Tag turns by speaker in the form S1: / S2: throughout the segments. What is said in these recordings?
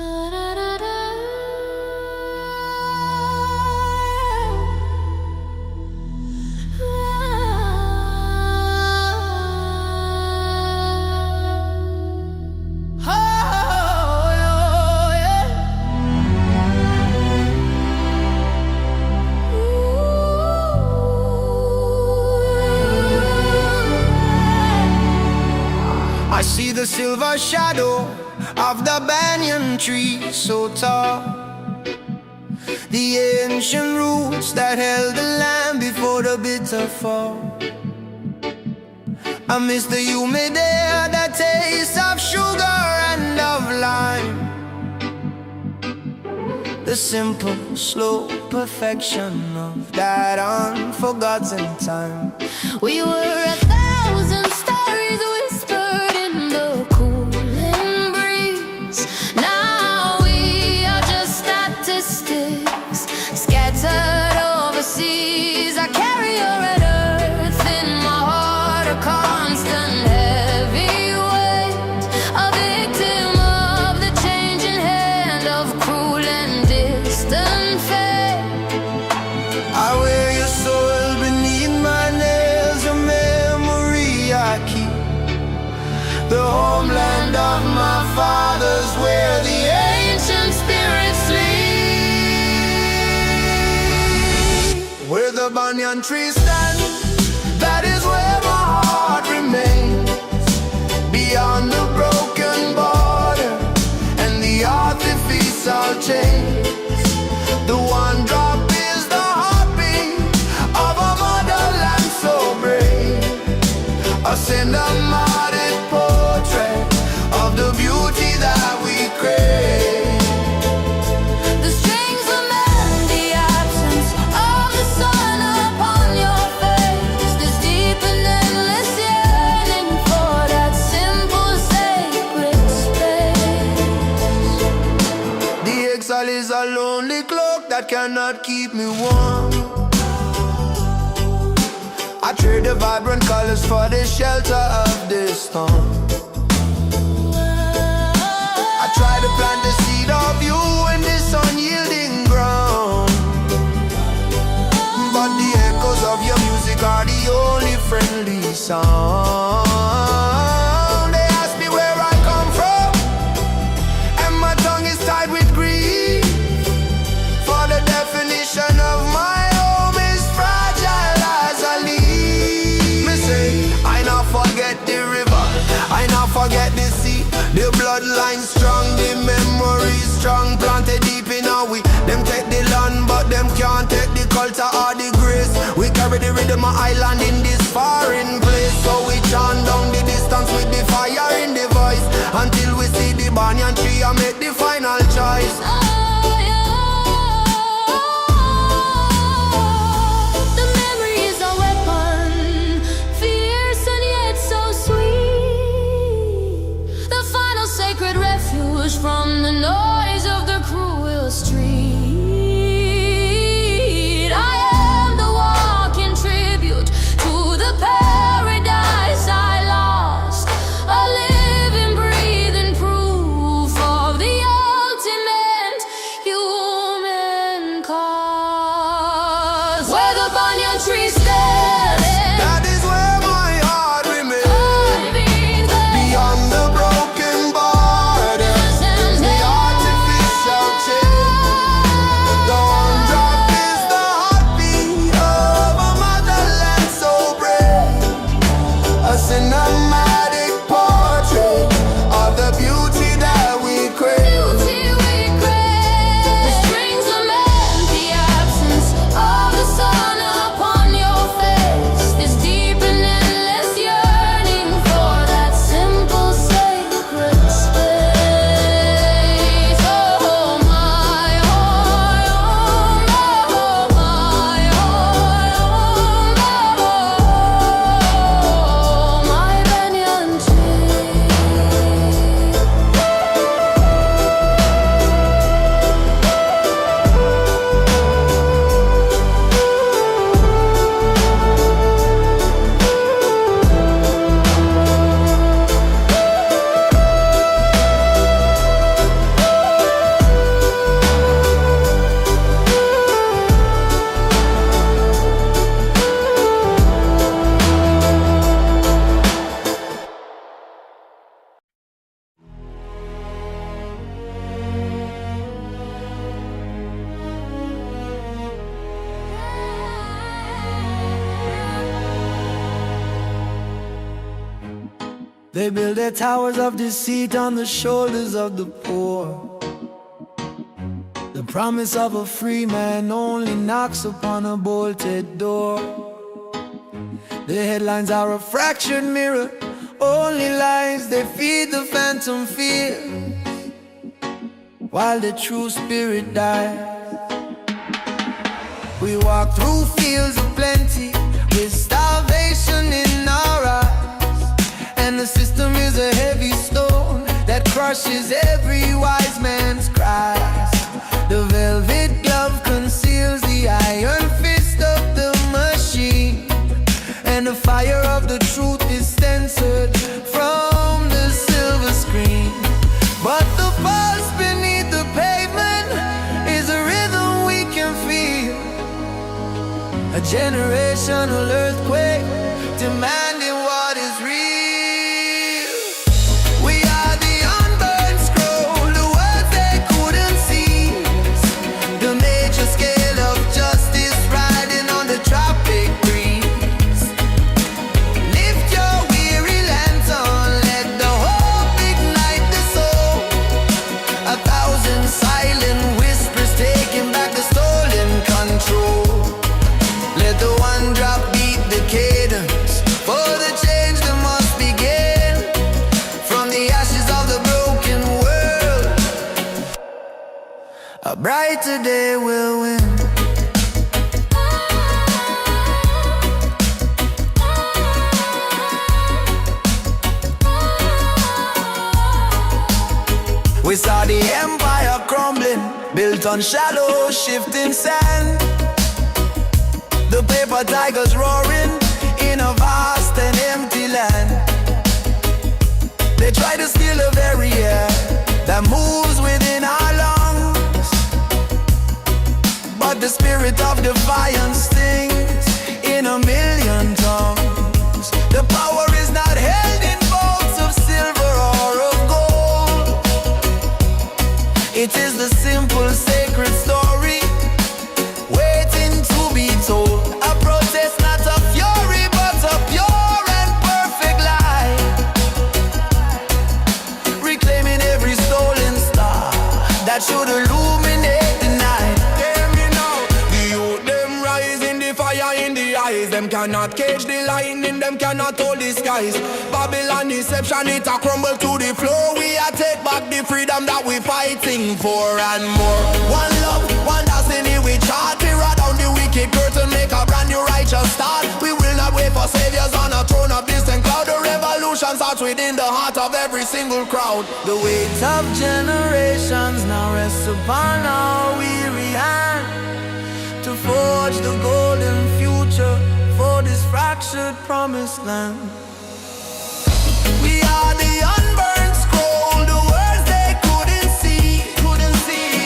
S1: I see the silver shadow of the banyan tree so tall, the ancient roots that held the land before the bitter fall. I miss the humid air, the taste of sugar and of lime, the simple, slow perfection of that unforgotten time.
S2: We were 1,000 stories whispered in the cooling breeze. Now we are just statistics scattered overseas. I carry your red earth in my heart, a constant heavy weight, a victim of the changing hand of cruel and distant fate.
S1: I wear your soul beneath my nails, a memory I keep, the homeland of my fathers, where the ancient spirits sleep. Where the banyan tree stands, that is where my heart remains, beyond the broken border and the artificial chains. The one drop is the heartbeat of a motherland so brave, a cinematic portrait of the beauty that we crave.
S2: The strings lament the absence of the sun upon your face, this deep and endless yearning for that simple sacred space.
S1: The exile is a lonely cloak that cannot keep me warm. I trade the vibrant colors for the shelter of this storm. I try to plant the seed of you in this unyielding ground, but the echoes of your music are the only friendly sound. They ask me where I come from, and my tongue is tied with grief, for the definition of my home is fragile as a leaf. Me say, I not forget the river, I not forget the sea, the bloodline strong, the memory strong, planted deep in our we. Them take the land, but them can't take the culture or the grace. We carry the rhythm of island in this foreign place, so we chant down the distance with the fire in the voice, until we see the banyan tree and make the final choice.
S2: The memory is a weapon, fierce and yet so sweet, the final sacred refuge from the noise of the cruel street. I am the walking tribute to the paradise I lost, a living, breathing proof of the ultimate human cause. Where the banyan tree stands,
S1: That is where my heart remains, beyond the broken borders, the artificial chains. They build their towers of deceit on the shoulders of the poor. The promise of a free man only knocks upon a bolted door. The headlines are a fractured mirror, only lies they feed the phantom fear, while the true spirit dies. We walk through fields of plenty with starvation in our eyes, and the system is a heavy stone that crushes every wise man's cries. The velvet glove conceals the iron fist of the machine, and the fire of the truth is censored from the silver screen. But the pulse beneath the pavement is a rhythm we can feel, a generational earthquake demanding what is real. We are the unburned scroll, the words they couldn't seize, the major scale of justice riding on the tropic breeze. Lift your weary lantern, let the hope ignite the soul. 1,000 silent whispers taking back the stolen control. Let the one drop beat the cadence, for the change that must begin from the ashes of the broken world. A brighter day will win. We saw the empire crumbling, built on shallow, shifting sand. The paper tigers roaring in a vast and empty land. They try to steal the very air that moves within our lungs, but the spirit of defiance stings in a million tongues. The power is not held in bowls of silver or of gold. It is the simple sacred story waiting to be told. A protest, not a fury, but a pure and perfect light, reclaiming every stolen star that should illuminate the night.
S3: Hear me now, the youth them rise in the fire in the eyes. Them cannot cage the lightning, them cannot hold the skies. Babylon deception, it a crumble to the floor. We a take back the freedom that we fighting for and more. One love, one destiny, we chart. We ride down the wicked curtain, make a brand new righteous start. We will not wait for saviors on a throne of distant cloud. The revolution starts within the heart of every single crowd.
S1: The weight of generations now rests upon our weary hand, to forge the golden future for this fractured promised land. We are the unburned scroll, the words they couldn't see,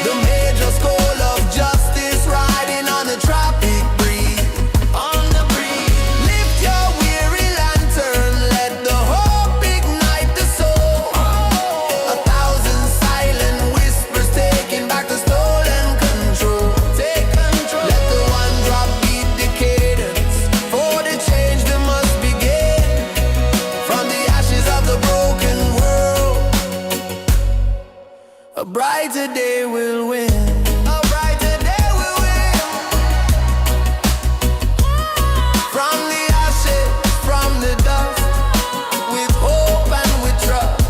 S1: the major scroll of justice riding on the tropic breeze, Lift your weary lantern, let the hope ignite the soul. 1,000 silent whispers taking back the stolen control. Let the one drop beat the cadence, for the change that must begin from the ashes of the broken world. A brighter day will win. A brighter day will win. From the ashes, from the dust, with hope and with trust.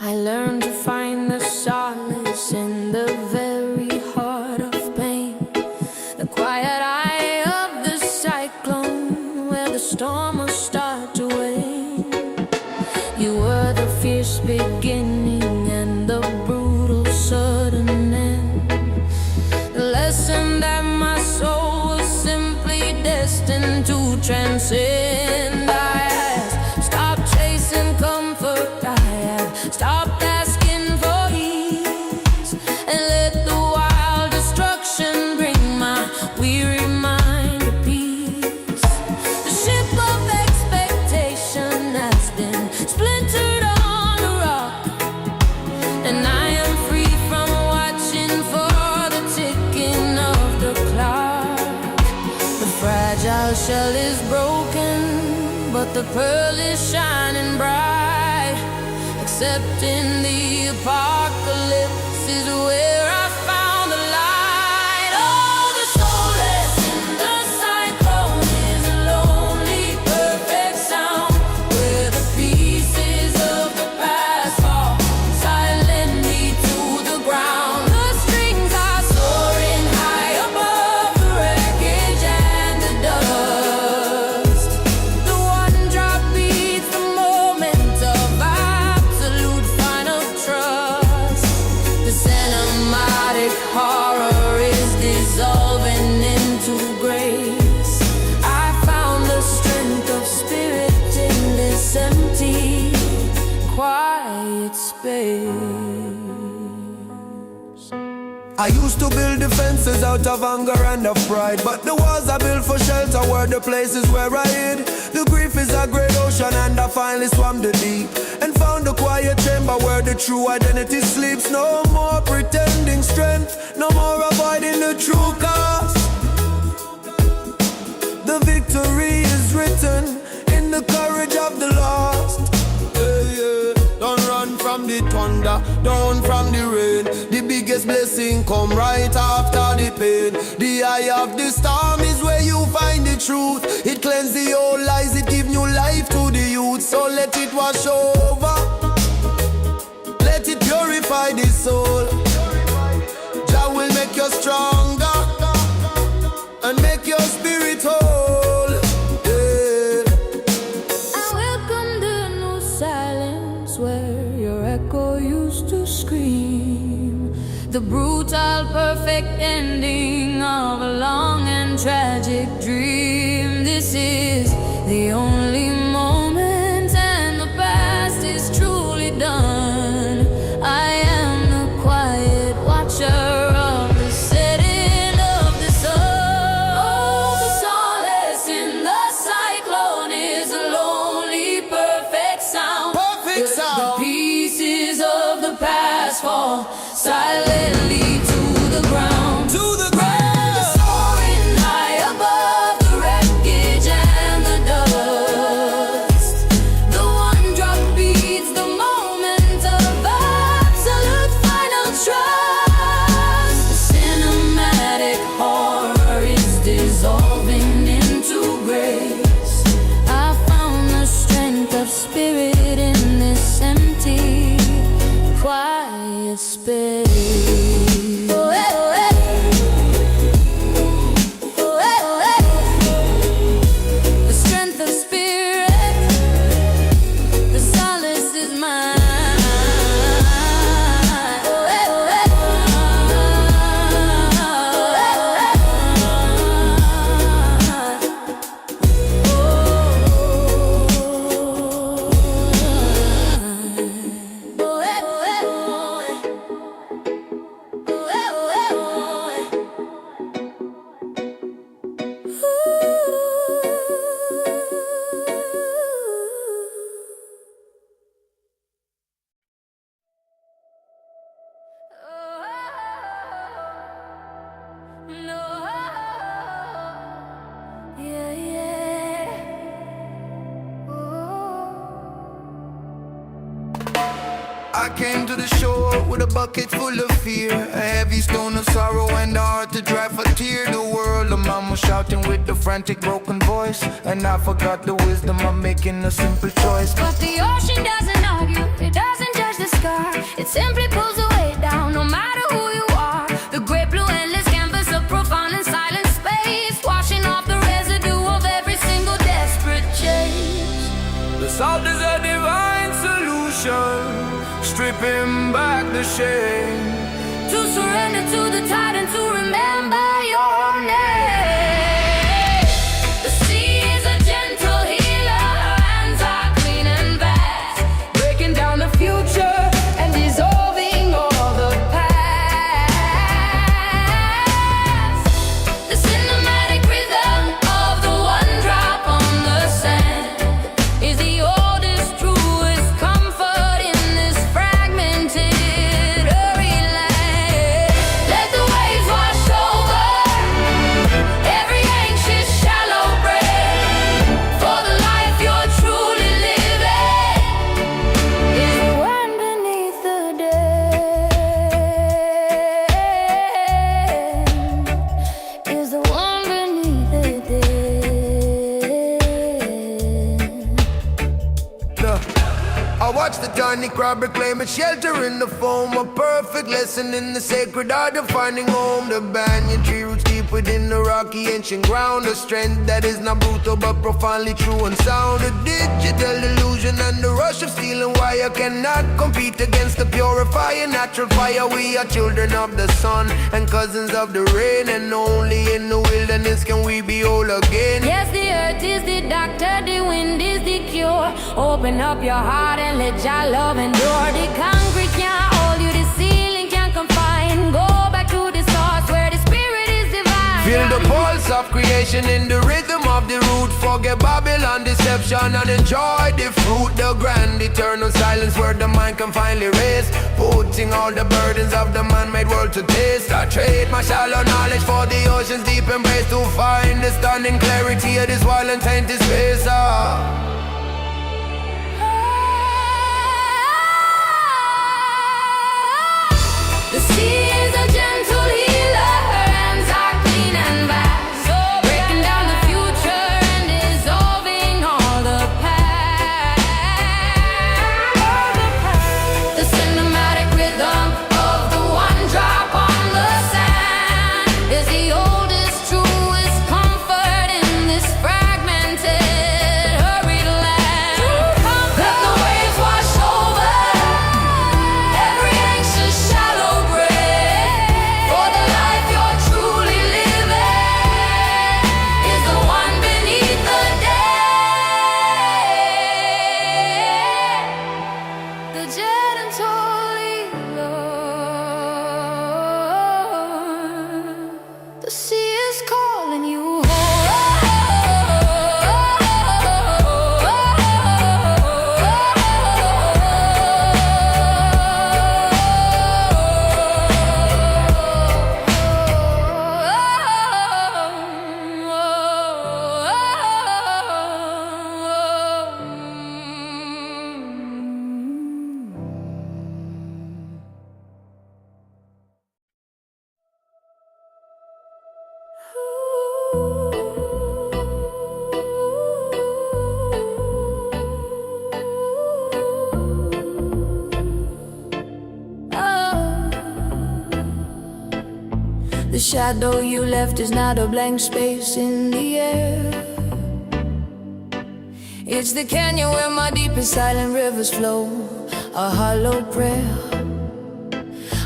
S2: I learned to find the solace in the very heart of pain, the quiet eye of the cyclone where the storm will start to wane. You were the fierce beginning and the brutal sudden end, the lesson that my transcend. I have stopped chasing comfort. I have stopped asking for ease, and let the wild destruction bring my weary mind to peace. The ship of expectation has been splintered on a rock, and I am free from watching for the ticking of the clock. The fragile shell is broken, but the pearl is shining bright. Accepting the apocalypse is where I found the light. Oh, the soulless in the cyclone is a lonely, perfect sound, where the pieces of the past fall silently to the ground. The strings are soaring high above the wreckage and the dust. The one drop beats the moment of absolute final trust. The cinematic horror is dissolving into grace. I found the strength of spirit in this empty, quiet space.
S3: I used to build defenses out of anger and of pride, but the walls I built for shelter were the places where I hid. The grief is a great ocean, and I finally swam the deep and found a quiet chamber where the true identity sleeps. No more pretending strength, no more avoiding the true cost. The victory is written in the courage of the lost. Yeah, yeah. Don't run from the thunder, don't from the rain. The biggest blessing come right after the pain. The eye of the storm is where you find the truth. It cleanses the old lies, it give new life to the youth. So let it wash over, let it purify the soul. Jah will make you stronger and make your spirit whole. Yeah.
S2: I welcome the new silence where your echo used to scream. The brutal, perfect ending of a long and tragic dream. This is the only moment, and the past is truly done. I am the quiet watcher of the setting of the sun. Oh, the solace in the cyclone is a lonely, perfect sound.
S3: Perfect sound.
S2: The pieces of the past fall silently to the ground.
S3: To the ground.
S2: Soaring high above the wreckage and the dust. The one drop beats the moment of absolute final trust. The cinematic horror is dissolving into grace. I found the strength of spirit in this empty, quiet space. Oh, eh, oh, eh. Oh, eh, oh, eh. The strength of spirit, the solace is mine. Oh, eh, oh, eh. Oh, eh, oh, eh. Oh, eh, oh, eh.
S3: I came to the shore with a bucket full of fear, a heavy stone of sorrow and a heart to dry for tear. The world, the mama shouting with a frantic broken voice, and I forgot the wisdom of making a simple choice.
S2: But the ocean doesn't argue, it doesn't judge the scar. It simply pulls the weight down, no matter who you are. The great blue endless canvas of profound and silent space, washing off the residue of every single desperate chase.
S3: The salt is a divine solution, stripping back the shame.
S2: To surrender to the tide and to remember your name. The sea is a
S1: watch the tiny crab reclaim its shelter in the foam. A perfect lesson in the sacred art of finding home. The banyan tree roots deep within the rocky ancient ground. A strength that is not brutal but profoundly true and sound. A digital illusion and the rush of steel and wire cannot compete against the purifying natural fire. We are children of the sun and cousins of the rain, and only in the wilderness can we be whole again.
S2: Yes, the earth is the doctor, the wind is the cure. Open up your heart and let your love endure. The concrete can't hold you, the ceiling can't confine. Go back to the source where the spirit is divine.
S1: Feel the pulse of creation in the rhythm of the root. Forget Babylon deception and enjoy the fruit. The grand eternal silence where the mind can finally rest, putting all the burdens of the man-made world to taste. I trade my shallow knowledge for the ocean's deep embrace, to find the stunning clarity of this wild and tainted space.
S2: The sea is a gentle healer, her hands are clean and vast, breaking down the future and dissolving all the past. The cinematic rhythm of the one drop on the sand is the oldest, truest comfort in this fragmented, hurried land. Let the waves wash over every anxious shallow grave, for the life you're truly living is the one beneath the dead. The gentle healer. The sea is calling you The shadow you left is not a blank space in the air. It's the canyon where my deepest silent rivers flow, a hollow prayer.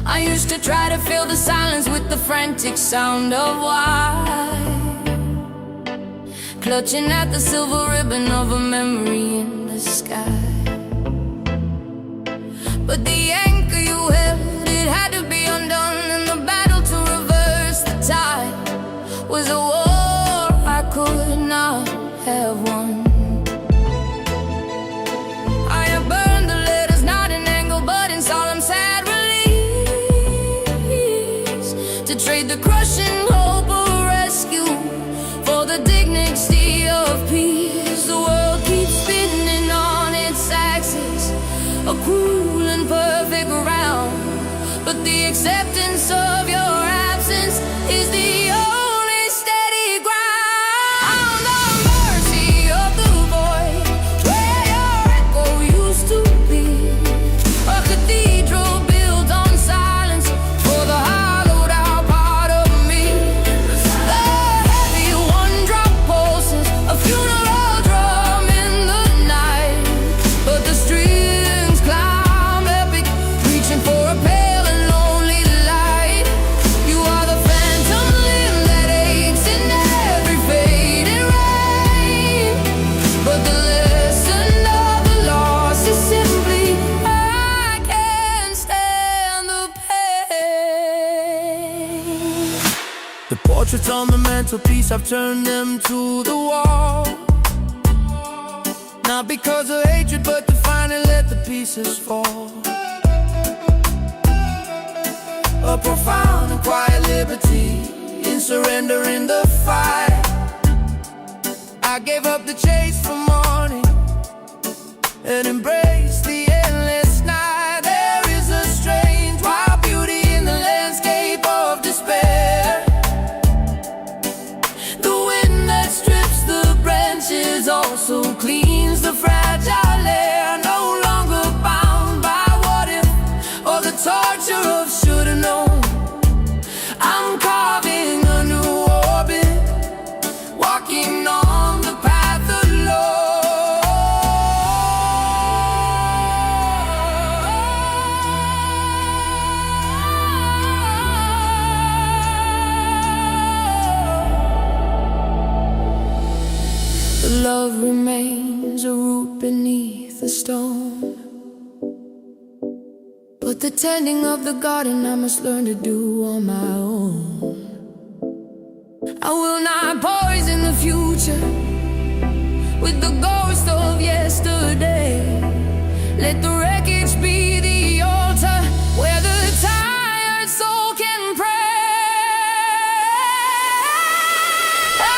S2: I used to try to fill the silence with the frantic sound of wine, clutching at the silver ribbon of a memory in the sky. But the anchor you held, it had to be undone, and the battle to reverse the tide was a war I could not have won. I have burned the letters, not in anger, but in solemn sad release, to trade the crushing hope of rescue for the dignity of peace. The world keeps spinning on its axis, a cruel and perfect round, but the acceptance of your absence is the only steady ground. The mercy of the void where your echo used to be, a cathedral built on silence for the hollowed out part of me. The heavy one-drop pulses, a funeral drum in the night, but the strings climb epic, reaching for a pale and lonely light. You are the phantom limb that aches in every fading rain, but the lesson of the loss is simply, I can't stand the pain. The portraits on the mantelpiece, I've turned them to the wall, not because of hatred, but to finally let the pieces fall. A profound and quiet liberty in surrendering the fight. I gave up the chase for morning and embraced the endless night. There is a strange wild beauty in the landscape of despair. The wind that strips the branches also cleans the fragile air. No longer bound love remains a root beneath the stone. But the tending of the garden I must learn to do on my own. I will not poison the future with the ghost of yesterday. Let the wreckage be the altar where the tired soul can pray.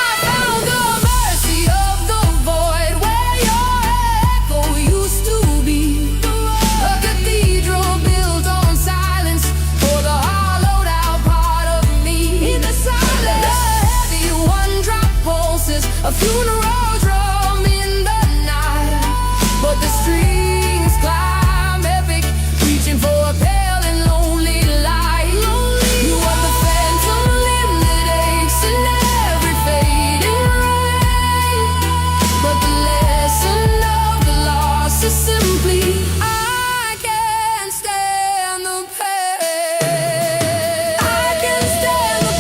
S2: I found the mercy of the void where your echo used to be. A cathedral built on silence for the hollowed out part of me. In the silence, the heavy one-drop pulses, a funeral drum in the night. But the strings climb epic, reaching for a pale and lonely light. You are the phantom limb that aches in every fading rain. But the lesson of the loss is simply I can't stand the pain. I can't stand the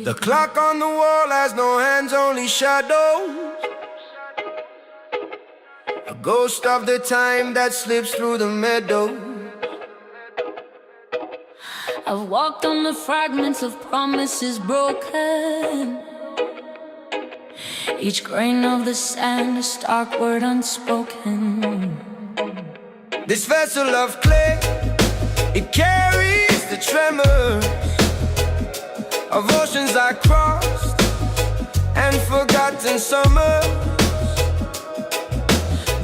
S1: The clock on the wall has no hands, only shadows. A ghost of the time that slips through the meadow.
S2: I've walked on the fragments of promises broken. Each grain of the sand a stark word unspoken.
S1: This vessel of clay, it carries the tremors of oceans I crossed and forgotten summers.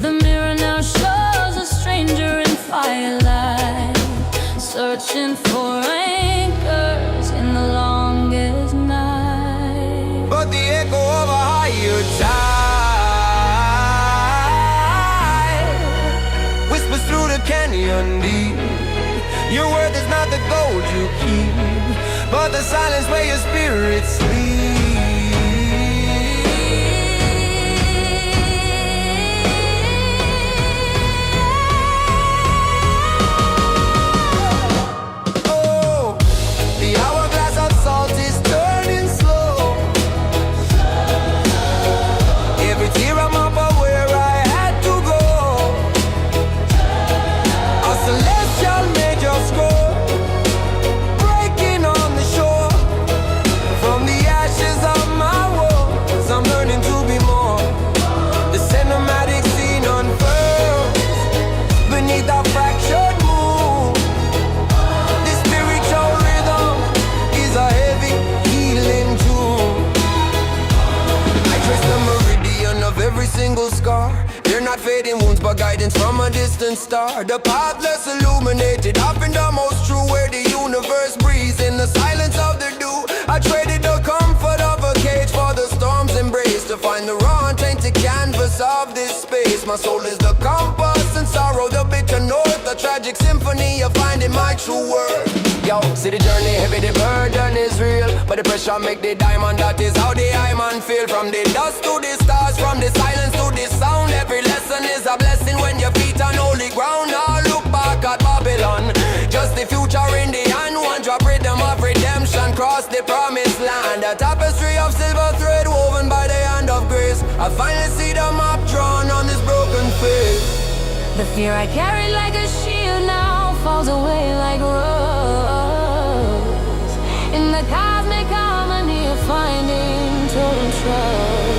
S2: The mirror now shows a stranger in firelight, searching for anchors in the longest night.
S1: But the echo of a higher tide whispers through the canyon deep. Your worth is not the gold you keep, but the silence where your spirit sleeps. Oh, the hourglass of salt is turning slow. Every tear I'm up of where I had to go. A celestial major score breaking on the shore. From the ashes of my walls, I'm learning to be more. The cinematic scene unfurls beneath our fractured moon. The spiritual rhythm is a heavy healing tune. I trace the meridian of every single scar. They're not fading wounds, but guidance from a distant star. The pathless illuminated, often the most true, where the universe breathes in the silence of the dew. I traded the comfort of a cage for the storm's embrace, to find the raw untainted canvas of this space. My soul is the compass and sorrow, the bitter north, a tragic symphony of finding my true worth. Yo, see the journey heavy, the burden is real, but the pressure make the diamond, that is how the diamond feel. From the dust to the stars, from the silence to the sound, every lesson is a blessing when your feet on holy ground. Now look back at Babylon, just the future in the hand. One drop rhythm of redemption, cross the promised land. A tapestry of silver thread woven by the hand of grace. I finally see the map drawn on this broken face.
S2: The fear I carried like a shield now falls away like rose. In the cosmic harmony of finding total trust.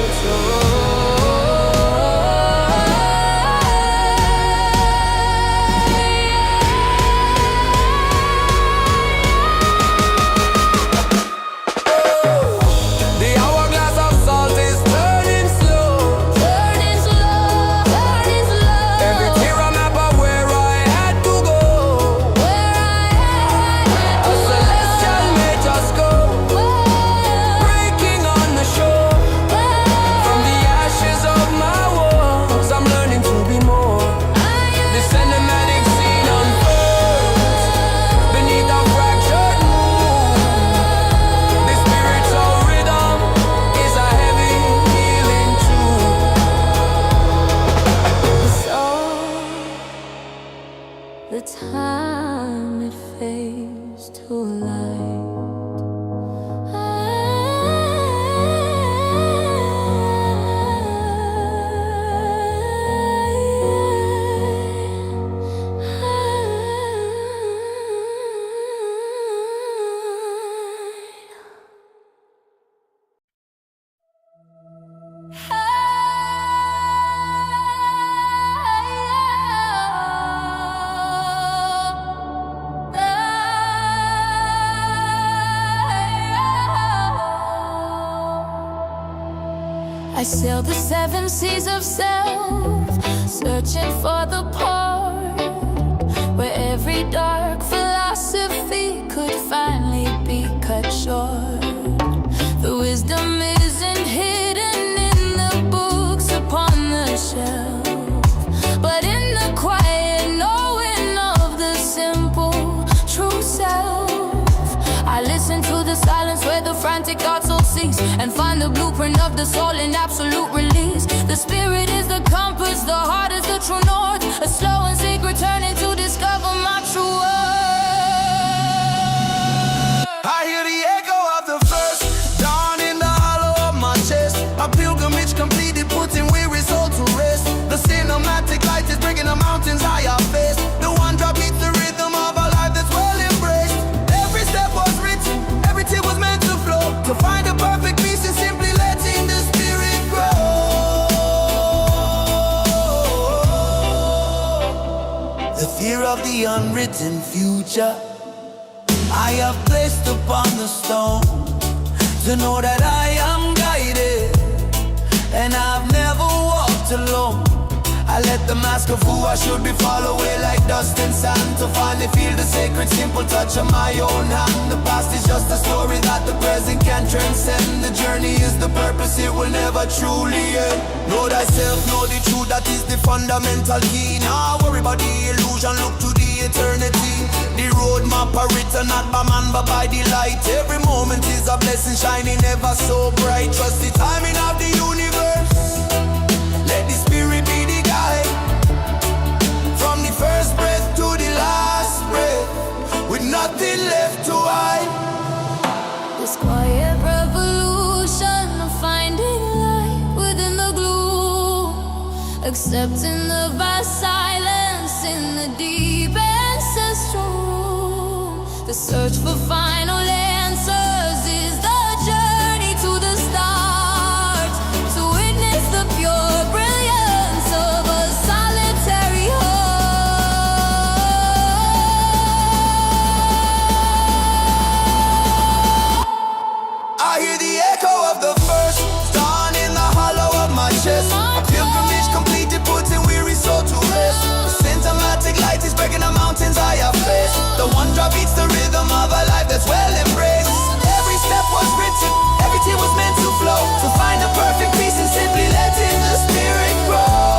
S2: I sail the seven seas of self, searching for the part where every dark philosophy could finally be cut short. The wisdom isn't hidden in the books upon the shelf, but in the quiet knowing of the simple true self. I listen to the silence where the frantic thoughts all cease, and find the blueprint of the soul in absolute release. The spirit is the compass, the heart is the true north, a slow and secret turning to discover my true worth.
S3: I hear the echo of the first dawn in the hollow of my chest. A pilgrimage completed, putting weary soul to rest. The cinematic light is breaking the mountains I have faced. The one drop beats the rhythm of a life that's well embraced. Every step was written, every tear was meant to flow, to find a perfect peace and simply letting the spirit grow. The fear of the unwritten future I have placed upon the stone, to know that I am guided and I've never walked alone. I let the mask of who I should be fall away like dust and sand, to finally feel the sacred simple touch of my own hand. The past is just a story that the present can transcend. The journey is the purpose, it will never truly end. Know thyself, know the truth, that is the fundamental key. Now worry about the illusion, look to the eternity. The roadmap are written not by man but by the light. Every moment is a blessing shining ever so bright. Trust the timing of the universe, let the spirit be the guide. From the first breath to the last breath, with nothing left to hide.
S2: This quiet revolution of finding light within the gloom, accepting the vast silence in the deep ancestral room. The search for final answers is the journey to the stars, to witness the pure brilliance of a solitary heart.
S3: I hear the echo of the first dawn in the hollow of my chest. A pilgrimage completed, putting weary soul to rest. The cinematic light is breaking the mountains I have faced. The one drop beats the rhythm of a life that's well embraced. Every step was written, every tear was meant to flow, to find a perfect peace and simply letting the spirit grow.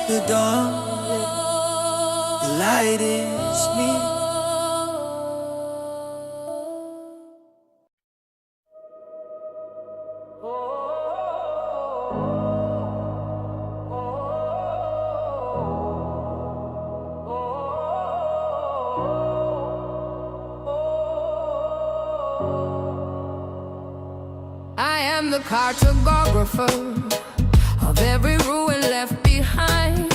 S3: The dawn, the light is me.
S2: I am the cartographer of every ruin left behind,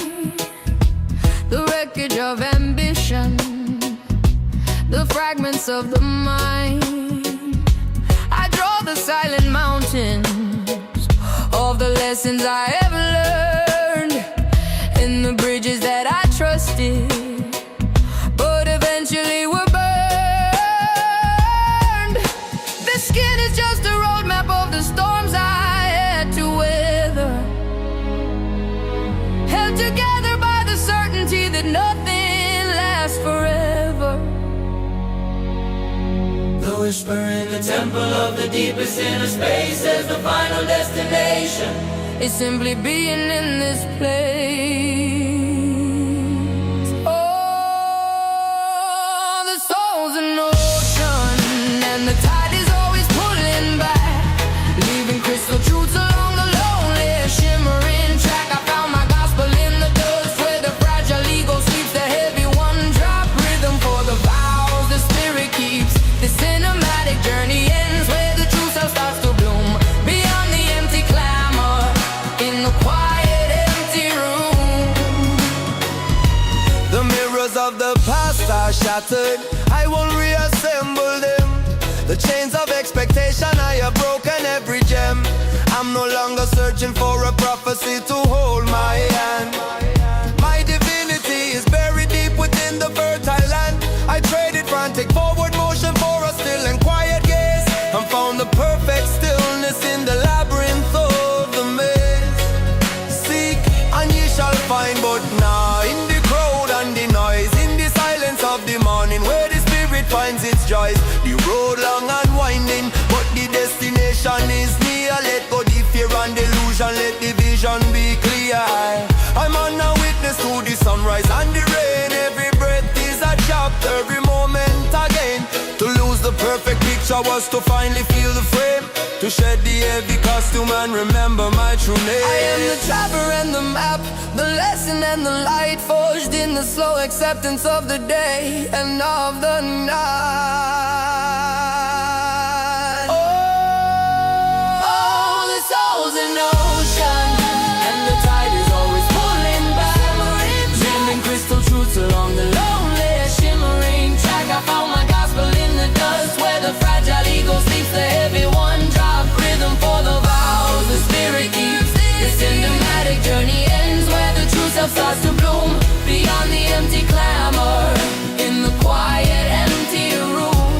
S2: the wreckage of ambition, the fragments of the mind. I draw the silent mountains of the lessons I have learned, and the bridges that I trusted, but eventually were burned. The skin is just a roadmap of the storms I had to weather, held together by the certainty that nothing lasts forever.
S4: The whisper in the temple of the deepest inner space says the final destination
S2: is simply being in this place. Oh, the soul's an ocean, and the tide is always pulling back, leaving crystal truths along the lonely, shimmering track. I found my gospel in the dust, where the fragile ego sleeps, the heavy one drop rhythm for the vows the spirit keeps. The cinematic journey ends where the true self starts to bloom, beyond the empty clamor in the quiet empty room.
S1: shattered, I won't reassemble them. The chains of expectation, I have broken every gem. I'm no longer searching for a prophecy to hold my hand. My divinity is buried deep within the fertile land. I traded frantic forward motion for a still and quiet gaze, and found the perfect stillness in the labyrinth of the maze. Seek and ye shall find, but now in the crowd and the noise, in the silence of the morning, where the spirit finds its joys. The road long and winding, but the destination is near. Let go the fear and delusion, let the vision be clear. I'm on a witness to the sunrise and the rain. Every breath is a chapter, every moment again. To lose the perfect picture was to finally feel the frame, to shed the heavy costume and remember my true name. I am the traveler and the map, the lesson and the light, forged in the slow acceptance of the day and of the night. Oh, the soul's an ocean, and the tide is always pulling back, sending crystal truths along the lonely, shimmering track. I found my gospel in the dust, where the fragile ego sleeps, the heavy one drop rhythm for the vows the spirit keeps. The cinematic journey ends where the true self starts to bloom, beyond the empty clamor, in the quiet empty room,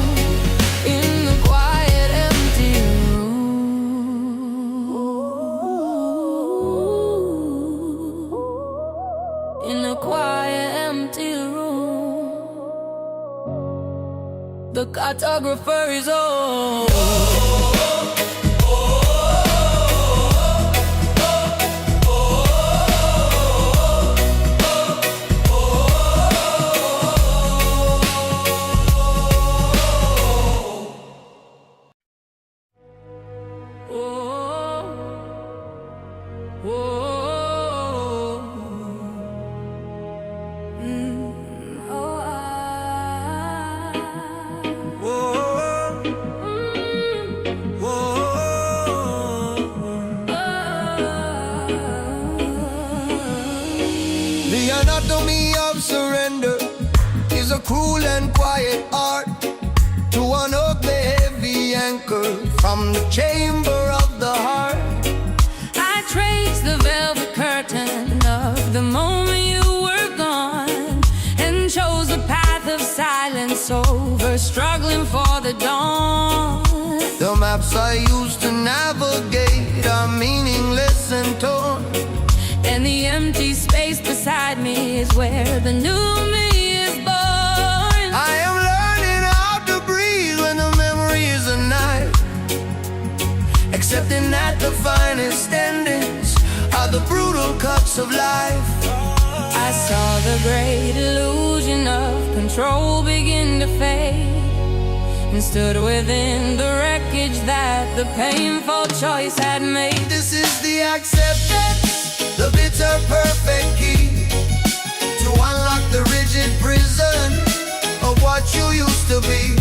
S1: in the quiet empty room, in the quiet empty room. The cartographer is on. The anatomy of surrender is a cruel and quiet art, to unhook the heavy anchor from the chamber of the heart.
S2: I traced the velvet curtain of the moment you were gone, and chose the path of silence over struggling for the dawn.
S1: The maps I used to navigate are meaningless and torn,
S2: and the empty space beside me is where the new me is born.
S1: I am learning how to breathe when the memory is a knife, accepting that the finest endings are the brutal cuts of life.
S2: I saw the great illusion of control begin to fade, and stood within the wreckage that the painful choice had made.
S1: This is the acceptance, the bitter perfect key, to unlock the rigid prison of what you used to be.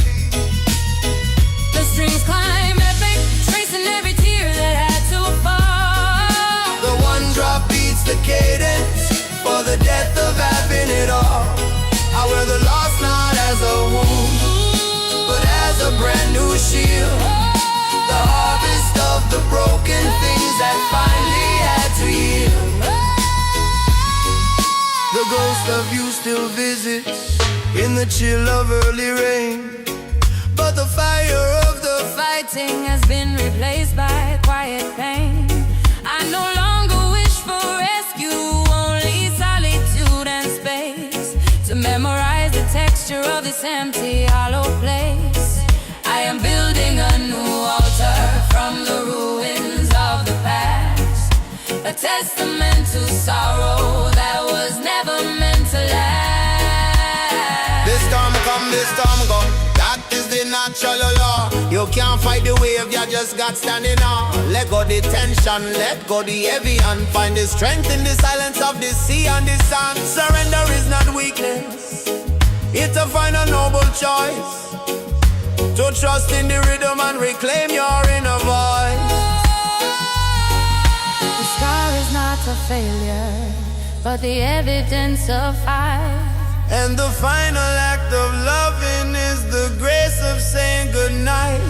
S2: The strings climb epic, tracing every tear that had to fall.
S1: The one drop beats the cadence for the death of having it all. I wear the loss not as a wound, but as a brand new shield, the harvest of the broken things that finally had to yield. The ghost of you still visits in the chill of early rain, but the fire of the
S2: Fighting has been replaced by quiet pain. I no longer wish for rescue, only solitude and space, to memorize the texture of this empty, hollow place. I am building a new altar from the ruins of the past, a testament to sorrow that was never meant to last.
S1: This storm come, this storm go, that is the natural law. You can't fight the wave, you just got standing on. Let go the tension, let go the heavy, and find the strength in the silence of the sea and the sun. Surrender is not weakness, it's a final noble choice, to trust in the rhythm and reclaim your inner voice.
S2: The scar is not a failure, but the evidence of fight.
S1: And the final act of loving is the grace of saying goodnight.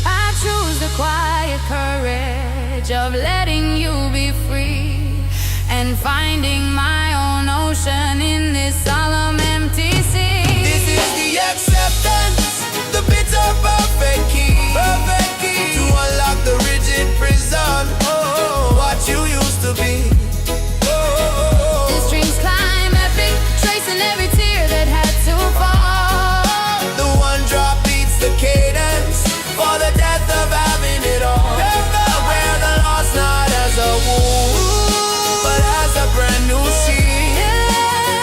S2: I choose the quiet courage of letting you be free and finding my own ocean in this solemn empty sea.
S1: This is the acceptance, the bitter perfect key, to unlock the rigid prison. Oh, what you used to be.
S2: The strings climb epic, tracing every tear that had to fall.
S1: The one drop beats the cadence for the death of having it all. Where the loss not as a wound, but as a brand new seed.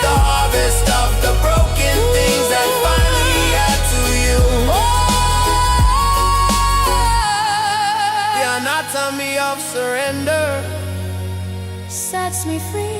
S1: The harvest of the broken things that finally got to you. The anatomy of surrender
S2: Sets me free.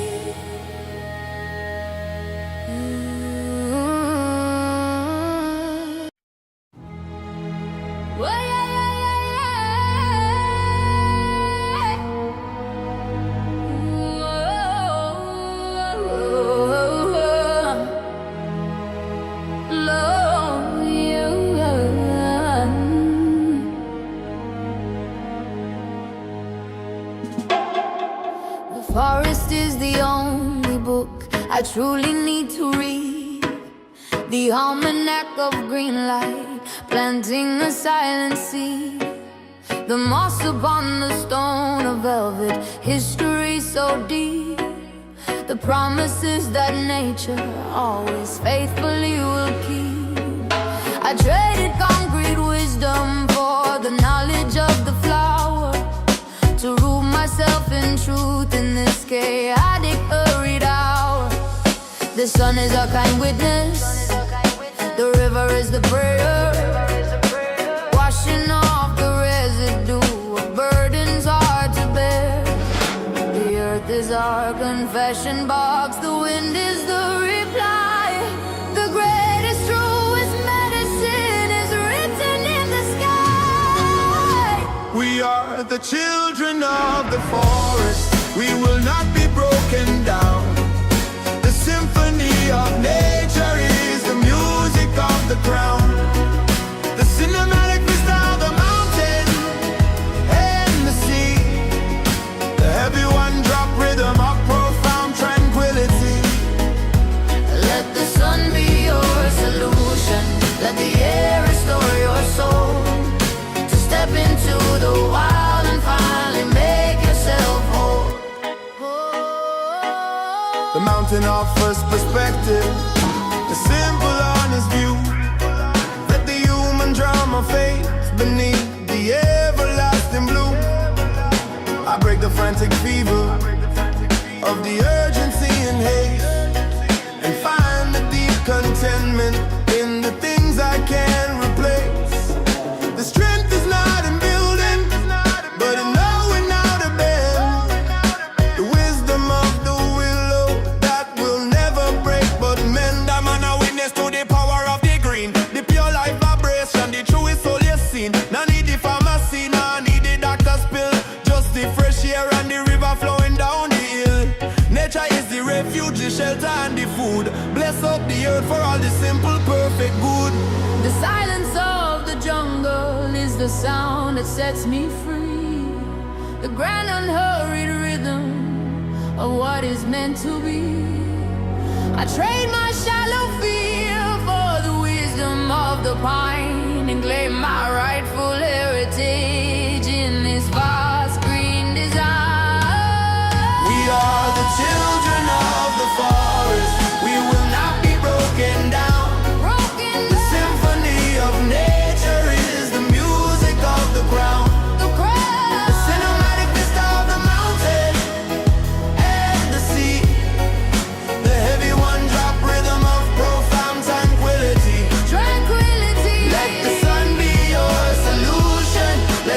S2: The forest is the only book I truly need to read. The almanac of green light, planting a silent seed. The moss upon the stone of velvet, history so deep. The promises that nature always faithfully will keep. I traded concrete wisdom for the knowledge of the flower, to root myself in truth in this chaotic, hurried hour. The sun is our kind witness, the river is the prayer, washing off the residue of burdens hard to bear. The earth is our confession box, the wind is the reply. The greatest, truest medicine is written in the sky.
S1: We are the children of the forest, we will not be broken down. The symphony of nature is the music of the crown. The cinematic vista of the mountain and the sea. The heavy one-drop rhythm of profound tranquility.
S2: Let the sun be your solution, let the air restore your soul. To step into the wild and finally make yourself whole.
S1: The mountain offers perspective, a simple, honest view. Let the human drama fade beneath the everlasting blue. I break the frantic fever of the urgency and haste, and find the deep contentment in the things I can't replace. The strength is not in building, but in knowing how to bend. The wisdom of the willow that will never break but mend. I'm an witness to the power of the green, the pure life vibration, the truest soul you seen. No need the pharmacy, no need the doctor's pill, just the fresh air and the river flowing down the hill. Nature is the refuge, the shelter and the food. Bless up the earth for all the simple, perfect good.
S2: The silence of the jungle is the sound that sets me free. The grand unhurried rhythm of what is meant to be. I trade my shallow fear for the wisdom of the pine, and claim my rightful heritage in this vast green design.
S1: We are the children of the forest, we will not be broken down. The symphony of nature is the music of the ground. The cinematic vista of the mountain and the sea. The heavy one-drop rhythm of profound tranquility. Let the sun be your solution, let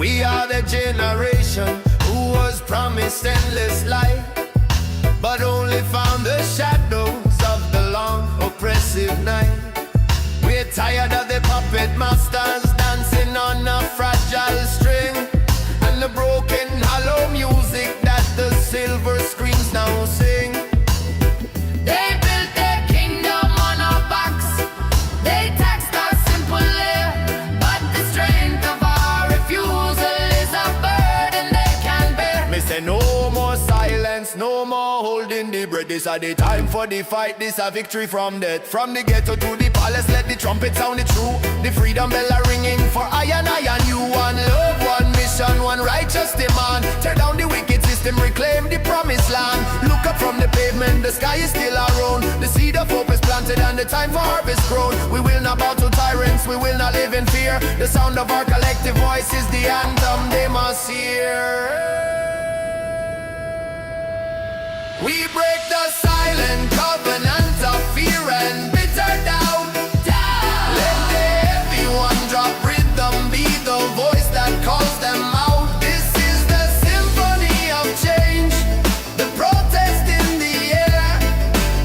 S1: We are the generation who was promised endless light, but only found the shadows of the long oppressive night. We're tired of the puppet masters dancing on a fragile string, and the broken hollow music that the silver screens now sing.
S2: They built their kingdom on our backs. They taxed our simple air, but the strength of our refusal is a burden they can bear.
S1: Me say no more silence, no more holding the breath. This are the time for the fight, this a victory from death. From the ghetto to the palace, let the trumpet sound it true. The freedom bell are ringing for I and you. One love, one mission, one righteous demand. Tear down the wicked system, reclaim the promised land. Look up from the pavement, the sky is still our own. The seed of hope is planted and the time for harvest grown. We will not bow to tyrants, we will not live in fear. The sound of our collective voice is the anthem they must hear. We break the silent covenant of fear and bitter doubt. Let the heavy one drop rhythm, be the voice that calls them out. This is the symphony of change, the protest in the air,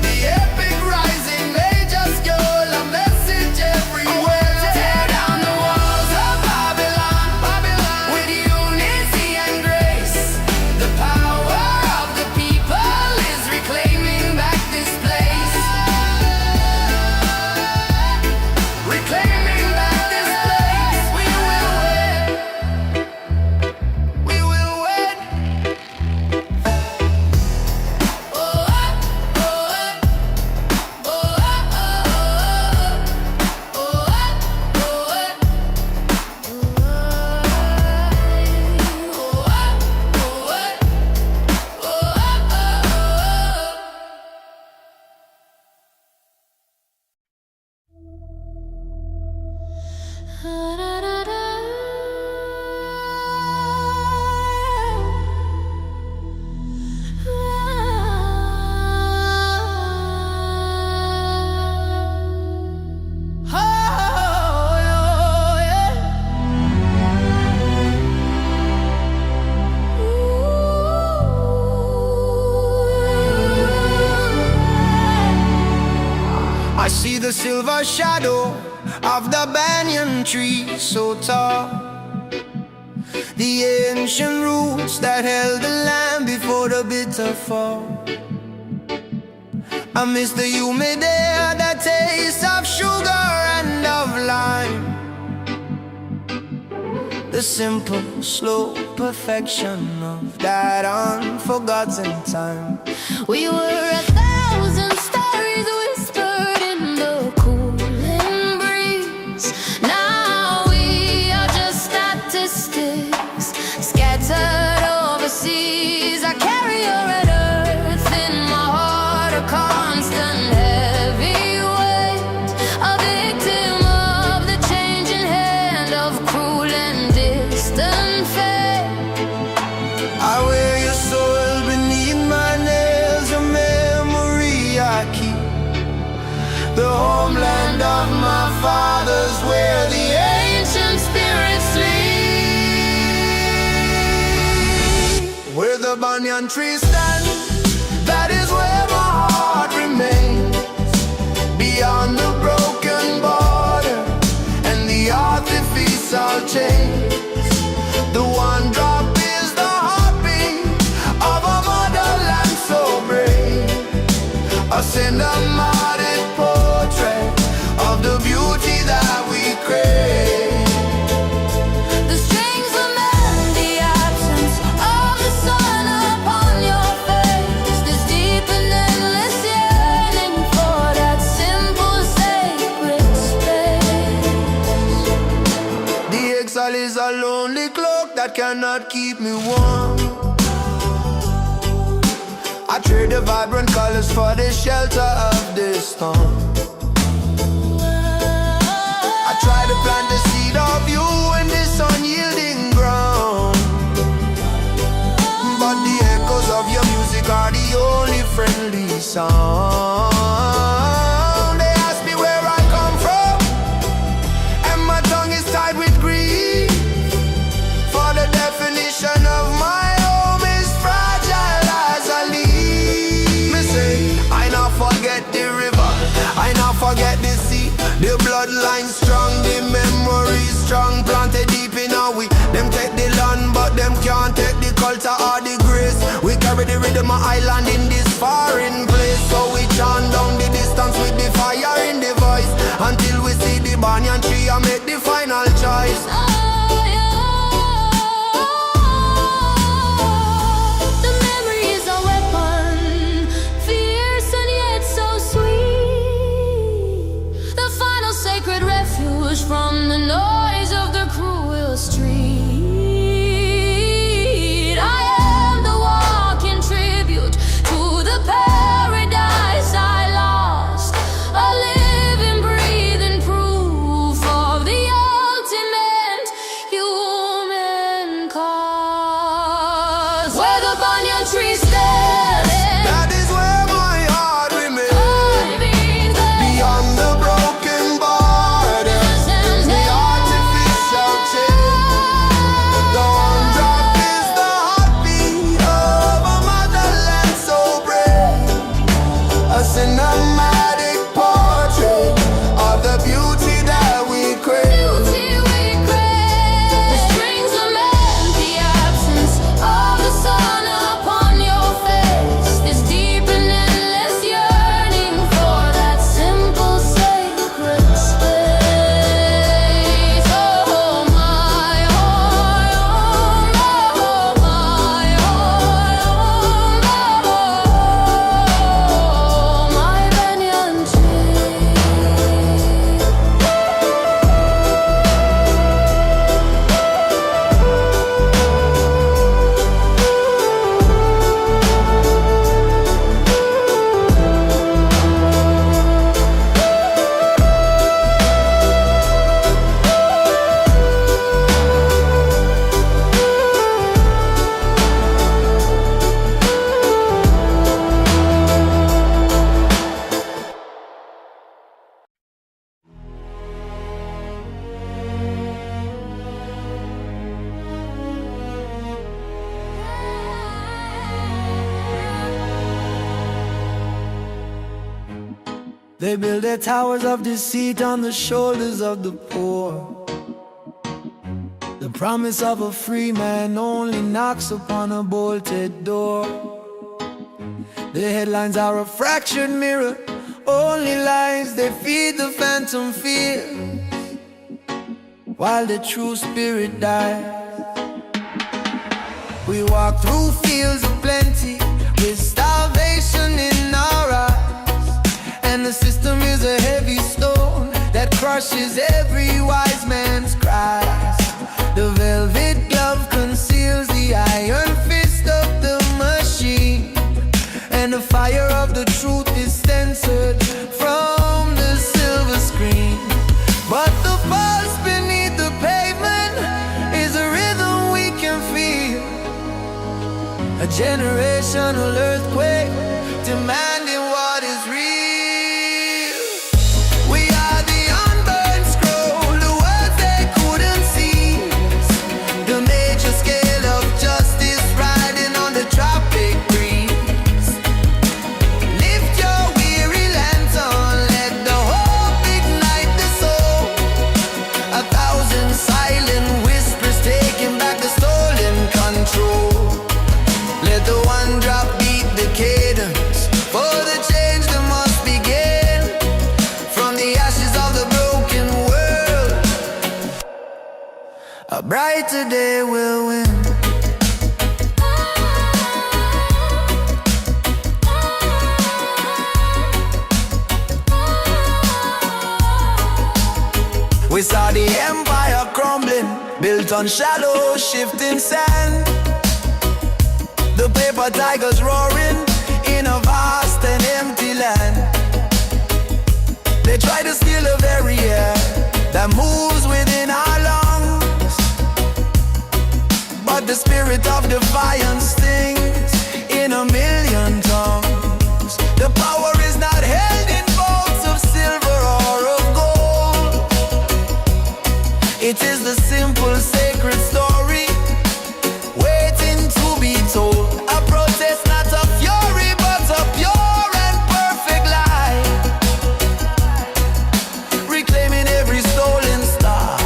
S1: the epic rising major scale, a message everywhere.
S2: Tear down the walls of Babylon, with unity and grace. The power of the people is reclaiming back this place. Reclaiming back this place. We will win. We will win. Oh, oh, oh, oh,
S1: I see the silver shadow of the banyan tree so tall, the ancient roots that held the land before the bitter fall. I miss the humid air, the taste of sugar and of lime, the simple, slow perfection of that unforgotten time.
S2: we were 1,000 stories whispered in the cooling breeze. Now we are just statistics scattered overseas. I carry your red earth in my heart, a constant heavy weight, a victim of the changing hand of cruel and distant fate.
S1: I wear your soul beneath my nails, a memory I keep. The homeland of my fathers, where the ancient spirits sleep. Where the banyan tree stands, that is where my heart remains. Beyond the broken border and the artificial chains, the one drop is the heartbeat of a motherland so brave, a cinematic portrait of the beauty that we crave.
S2: The strings of melody, absence of the sun upon your face. This deep and endless yearning for that simple, sacred space.
S1: The exile is a lonely cloak that cannot keep me warm. I trade the vibrant colors for the shelter of this storm. I try to plant the seed of you in this unyielding ground, but the echoes of your music are the only friendly sound. They ask me where I come from, and my tongue is tied with grief for strong, planted deep in our we. Them take the land, but them can't take the culture or the grace. We carry the rhythm of island in this foreign place. So we chant down the distance with the fire in the voice, until we see the banyan tree and make the final choice.
S2: The memory is a weapon, fierce and yet so sweet. The final sacred refuge from the noise of the cruel street. I am the walking tribute to the paradise I lost, a living, breathing proof of the ultimate human cause. Where the banyan tree stands,
S1: That is where my heart remains.
S2: I've been there.
S1: Beyond the broken borders, the artificial chain. The one drop is the heartbeat of a motherland so brave. A cinematic portrait of the beauty that we crave.
S2: The strings lament the absence of the sun upon your face. This deep and endless yearning for that simple sacred space. Oh my, oh my, oh my banyan tree.
S1: They build their towers of deceit on the shoulders of the poor. The promise of a free man only knocks upon a bolted door. The headlines are a fractured mirror, only lies they feed the phantom fear, while the true spirit dies. We walk through fields of plenty with starvation in our eyes, and the system is a heavy stone that crushes every wise man's cries. The velvet glove conceals the iron fist of the machine, and the fire of the truth is censored from the silver screen. But the pulse beneath the pavement is a rhythm we can feel, a generational earthquake demanding what is real. We are the unburned scroll, the words they couldn't seize, the major scale of justice riding on the tropic breeze. Lift your weary lantern, let the hope ignite the soul. 1,000 silent whispers taking back the stolen control. Let the one drop beat the cadence, for the change that must begin from the ashes of the broken world. A brighter day will win. We saw the empire crumbling, built on shallow, shifting sand. The paper tigers roaring in a vast and empty land. They try to steal the very air that moves within our lungs, but the spirit of defiance stings in a million tongues. The power is not held in bowls of silver or of gold. It is the simple sacred story waiting to be told. A protest, not a fury, but a pure and perfect life, reclaiming every stolen star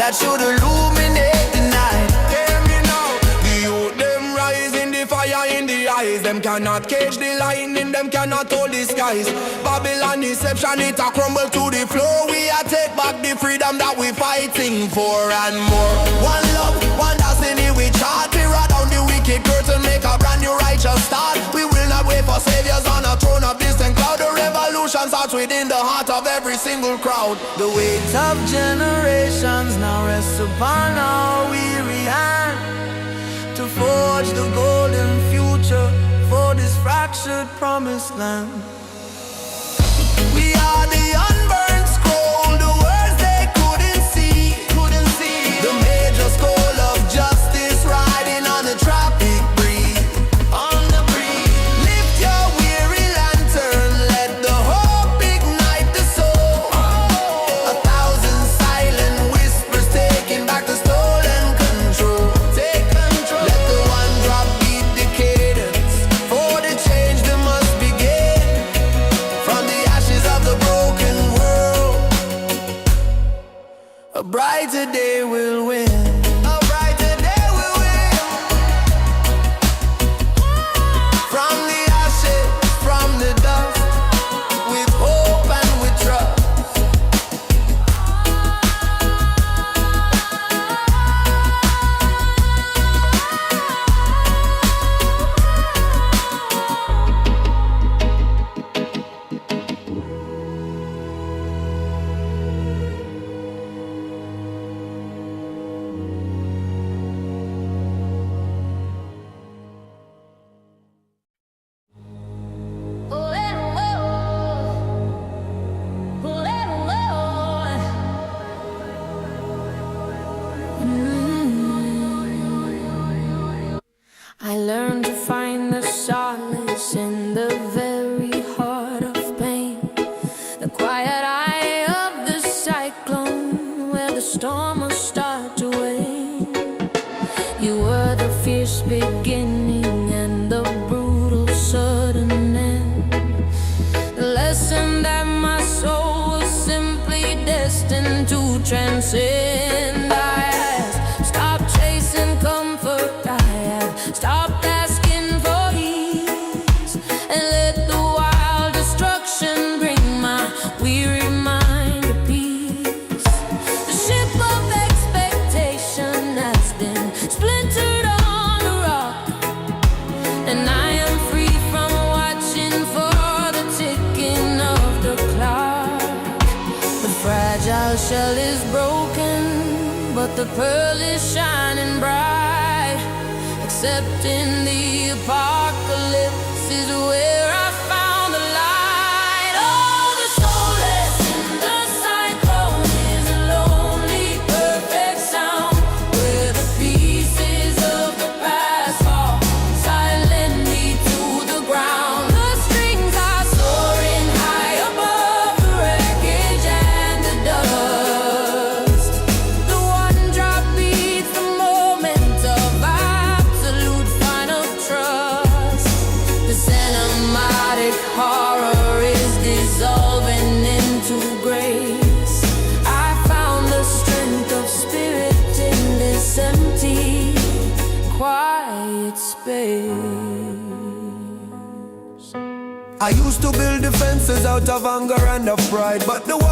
S1: that you illuminate the night.
S3: Hear me now. The youth them rise in the fire in the eyes. Them cannot cage the lightning, them cannot hold the skies. Babylon deception, it a crumble to the floor. We a take back the freedom that we fighting for and more. One love, one destiny we chart. We ride down the wicked curtain, make a brand new righteous start. We will not wait for saviors on a throne of distant cloud. The revolution starts within the heart of every single crowd.
S1: The weight of generations now rests upon our weary hand to forge the golden future for this fractured promised land. We are the unburned scroll, the words they couldn't see. The major scroll of justice riding on the tropic breeze. Lift your weary lantern, let the hope ignite the soul. 1,000 silent whispers taking back the stolen control. Let the one drop beat the cadence. For the change that must begin from the ashes of the broken world. A brighter day will win. A brighter day will win. From the ashes, from the dust, with hope and with trust.
S2: I learned to find the solace in the very heart of pain, the quiet eye of the cyclone where the storm will start to wane. You were the fierce beginning and the brutal sudden end, the lesson that my soul was simply destined to transcend. I had stopped chasing comfort, I had stopped asking for ease, and let the wild destruction bring my weary mind to peace. The ship of expectation has been splintered on a rock, and I am free from watching for the ticking of the clock. The fragile shell is broken, but the pearl is shining bright. Accepting the apocalypse is where I found the light. Oh, the soulless in the cyclone is a lonely, perfect sound, where the pieces of the past fall silently to the ground. The strings are soaring high above the wreckage and the dust. The one drop beats the moment of absolute final trust. The cinematic horror is dissolving into grace. I found the strength of spirit in this empty, quiet space.
S3: I used to build defenses out of anger and of pride, but the walls